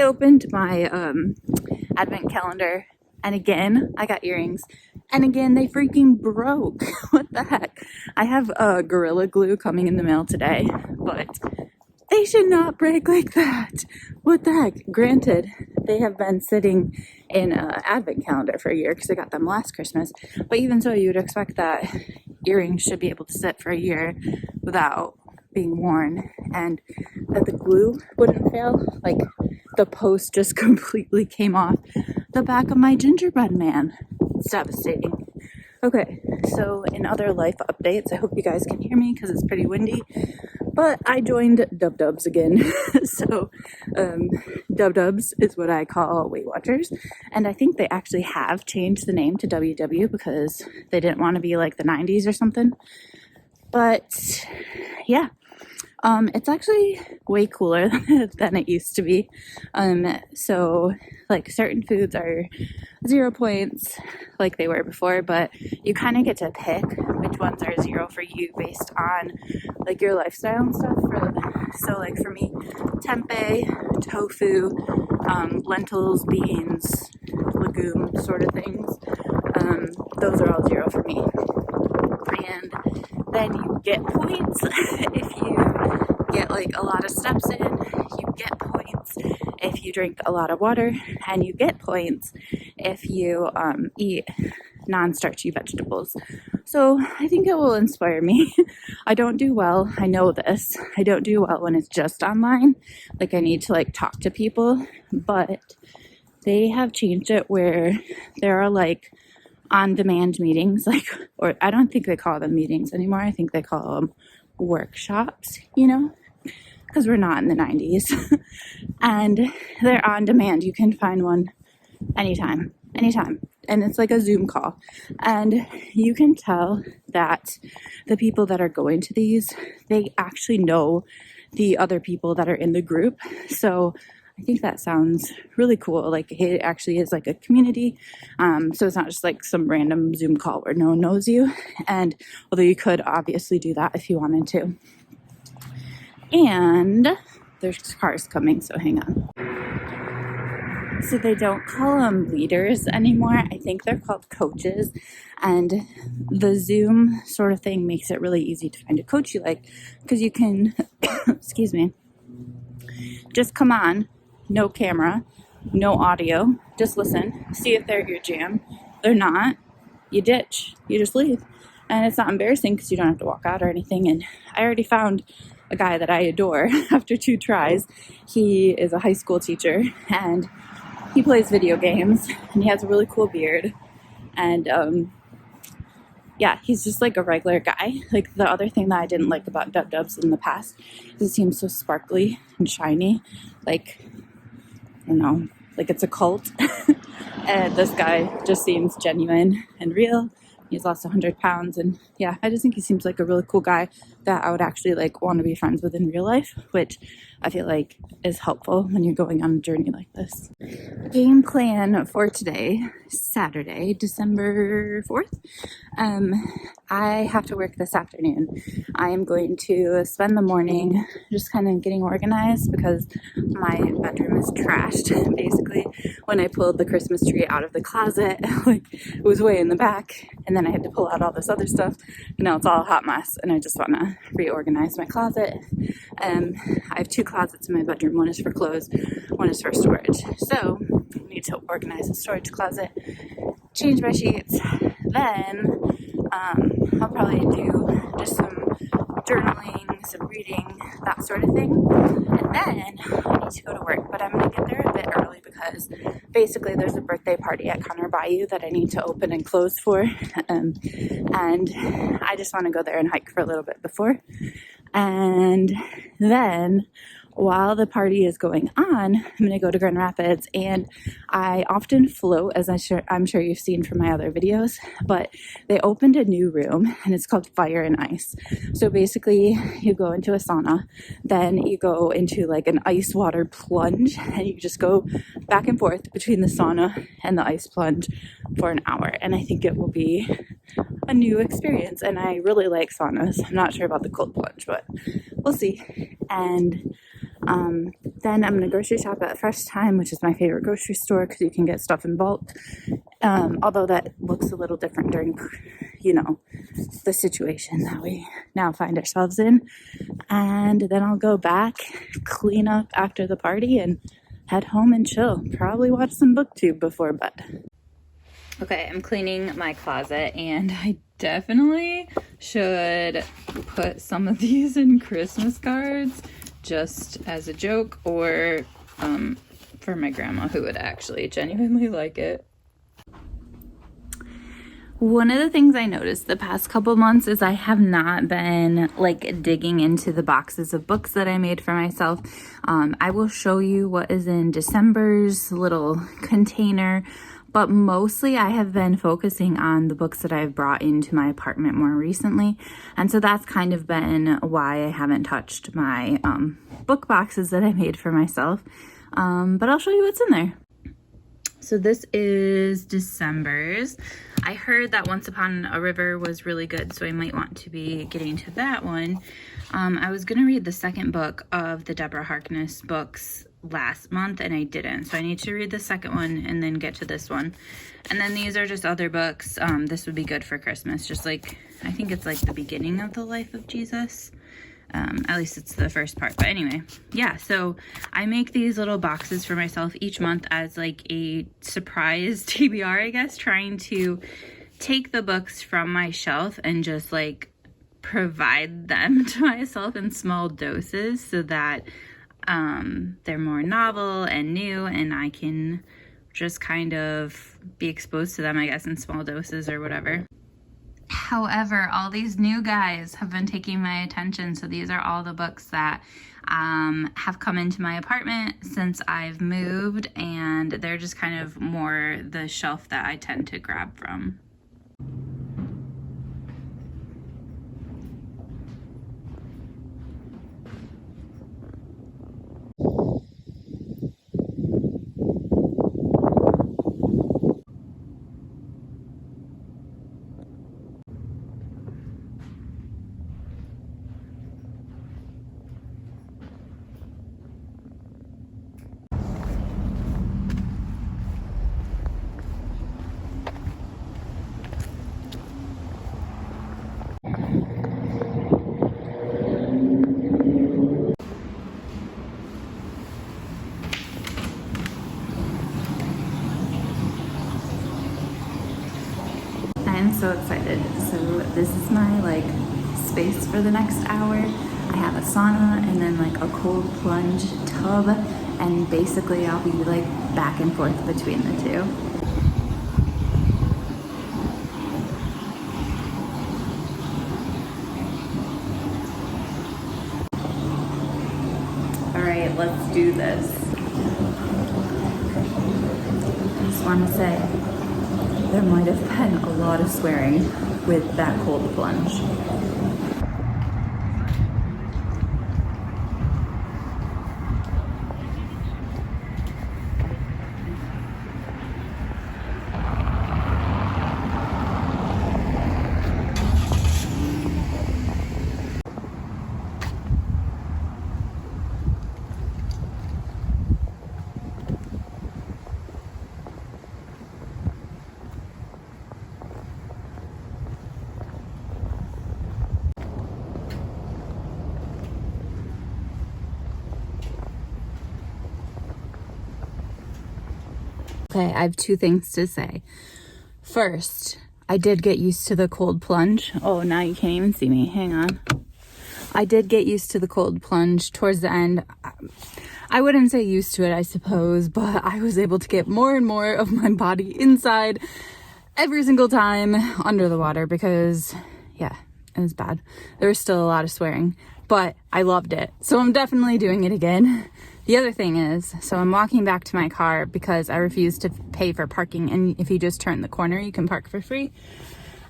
opened my advent calendar, and again I got earrings, and again they freaking broke. What the heck? I have Gorilla Glue coming in the mail today, but they should not break like that. What the heck? Granted, they have been sitting in an advent calendar for a year because I got them last Christmas, but even so, you would expect that earrings should be able to sit for a year without being worn, and that the glue wouldn't fail. Like, the post just completely came off the back of my gingerbread man. It's devastating. Okay, so in other life updates, I hope you guys can hear me because it's pretty windy, but I joined Dub Dubs again. So Dub Dubs is what I call Weight Watchers, and I think they actually have changed the name to WW because they didn't want to be like the 90s or something. But yeah, it's actually way cooler than it used to be. So like certain foods are 0 points like they were before, but you kind of get to pick which ones are 0 for you based on like your lifestyle and stuff. So like for me, tempeh, tofu, lentils, beans, legume sort of things, those are all 0 for me. And then you get points if you get like a lot of steps in, you get points if you drink a lot of water, and you get points if you eat non-starchy vegetables. So I think it will inspire me. I don't do well, I know this. I don't do well when it's just online. Like, I need to like talk to people, but they have changed it where there are like on-demand meetings, like, or I don't think they call them meetings anymore. I think they call them workshops, you know, because we're not in the 90s. And they're on demand. You can find one anytime. And it's like a Zoom call. And you can tell that the people that are going to these, they actually know the other people that are in the group. So I think that sounds really cool. Like, it actually is like a community. So it's not just like some random Zoom call where no one knows you. And although you could obviously do that if you wanted to. And there's cars coming, so hang on. So they don't call them leaders anymore. I think they're called coaches. And the Zoom sort of thing makes it really easy to find a coach you like, because you can, excuse me, just come on. No camera, no audio, just listen, see if they're your jam. They're not, you ditch, you just leave. And it's not embarrassing because you don't have to walk out or anything. And I already found a guy that I adore after 2 tries. He is a high school teacher, and he plays video games, and he has a really cool beard. And yeah, he's just like a regular guy. Like, the other thing that I didn't like about Dub Dubs in the past is it seems so sparkly and shiny. Like, I don't know, like it's a cult. And this guy just seems genuine and real. He's lost 100 pounds, and yeah, I just think he seems like a really cool guy that I would actually like want to be friends with in real life, which I feel like is helpful when you're going on a journey like this. Game plan for today, Saturday, December 4th. I have to work this afternoon. I am going to spend the morning just kind of getting organized because my bedroom is trashed. Basically, when I pulled the Christmas tree out of the closet, like, it was way in the back, and then I had to pull out all this other stuff. Now it's all a hot mess, and I just want to reorganize my closet. I have 2 closets in my bedroom. One is for clothes, one is for storage. So I need to organize the storage closet, change my sheets, then I'll probably do just some journaling, some reading, that sort of thing. And then I need to go to work, but I'm going to get there a bit early because basically there's a birthday party at Connor Bayou that I need to open and close for. And I just want to go there and hike for a little bit before. And then while the party is going on, I'm going to go to Grand Rapids, and I often float, as I'm sure you've seen from my other videos, but they opened a new room, and it's called Fire and Ice. So basically, you go into a sauna, then you go into like an ice water plunge, and you just go back and forth between the sauna and the ice plunge for an hour, and I think it will be a new experience, and I really like saunas. I'm not sure about the cold plunge, but we'll see. And Then I'm gonna grocery shop at Fresh Time, which is my favorite grocery store because you can get stuff in bulk. Although that looks a little different during, you know, the situation that we now find ourselves in. And then I'll go back, clean up after the party, and head home and chill. Probably watch some booktube before bed. Okay, I'm cleaning my closet, and I definitely should put some of these in Christmas cards just as a joke, or for my grandma who would actually genuinely like it. One of the things I noticed the past couple months is I have not been like digging into the boxes of books that I made for myself. I will show you what is in December's little container, but mostly I have been focusing on the books that I've brought into my apartment more recently. And so that's kind of been why I haven't touched my book boxes that I made for myself. But I'll show you what's in there. So this is December's. I heard that Once Upon a River was really good, so I might want to be getting to that one. I was going to read the second book of the Deborah Harkness books last month, and I didn't. So I need to read the second one and then get to this one. And then these are just other books. This would be good for Christmas. Just like, I think it's like the beginning of the life of Jesus. At least it's the first part. But anyway, yeah, so I make these little boxes for myself each month as like a surprise TBR, I guess, trying to take the books from my shelf and just like provide them to myself in small doses so that they're more novel and new, and I can just kind of be exposed to them, I guess, in small doses or whatever. However, all these new guys have been taking my attention. So these are all the books that have come into my apartment since I've moved, and they're just kind of more the shelf that I tend to grab from. I'm so excited. So this is my like space for the next hour. I have a sauna and then like a cold plunge tub, and basically I'll be like back and forth between the two. All right, let's do this. I just want to say, there might have been a lot of swearing with that cold plunge. Okay, I have two things to say. First, I did get used to the cold plunge. Oh, now you can't even see me. Hang on. I did get used to the cold plunge towards the end. I wouldn't say used to it, I suppose, but I was able to get more and more of my body inside every single time under the water because, yeah, it was bad. There was still a lot of swearing, but I loved it. So I'm definitely doing it again. The other thing is, so I'm walking back to my car because I refuse to pay for parking, and if you just turn the corner, you can park for free.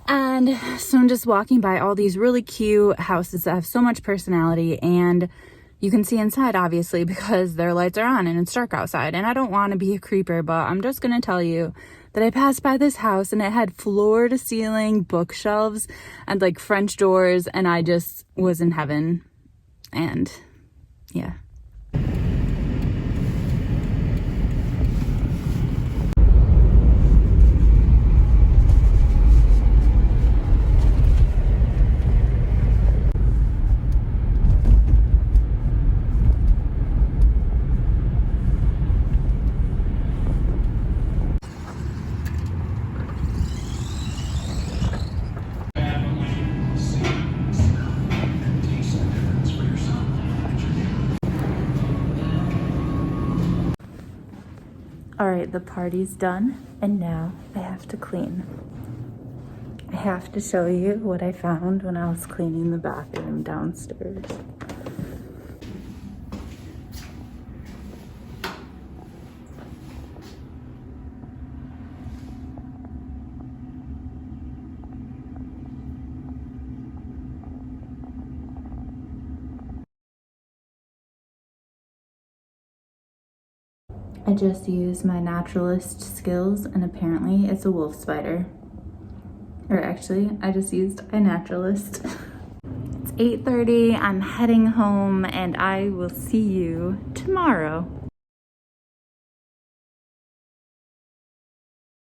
And so I'm just walking by all these really cute houses that have so much personality, and you can see inside, obviously, because their lights are on and it's dark outside. And I don't want to be a creeper, but I'm just going to tell you that I passed by this house and it had floor-to-ceiling bookshelves and like French doors, and I just was in heaven. And yeah. All right, the party's done, and now I have to clean. I have to show you what I found when I was cleaning the bathroom downstairs. I just used my naturalist skills, and apparently it's a wolf spider. Or actually, I just used a naturalist. It's 8:30, I'm heading home, and I will see you tomorrow.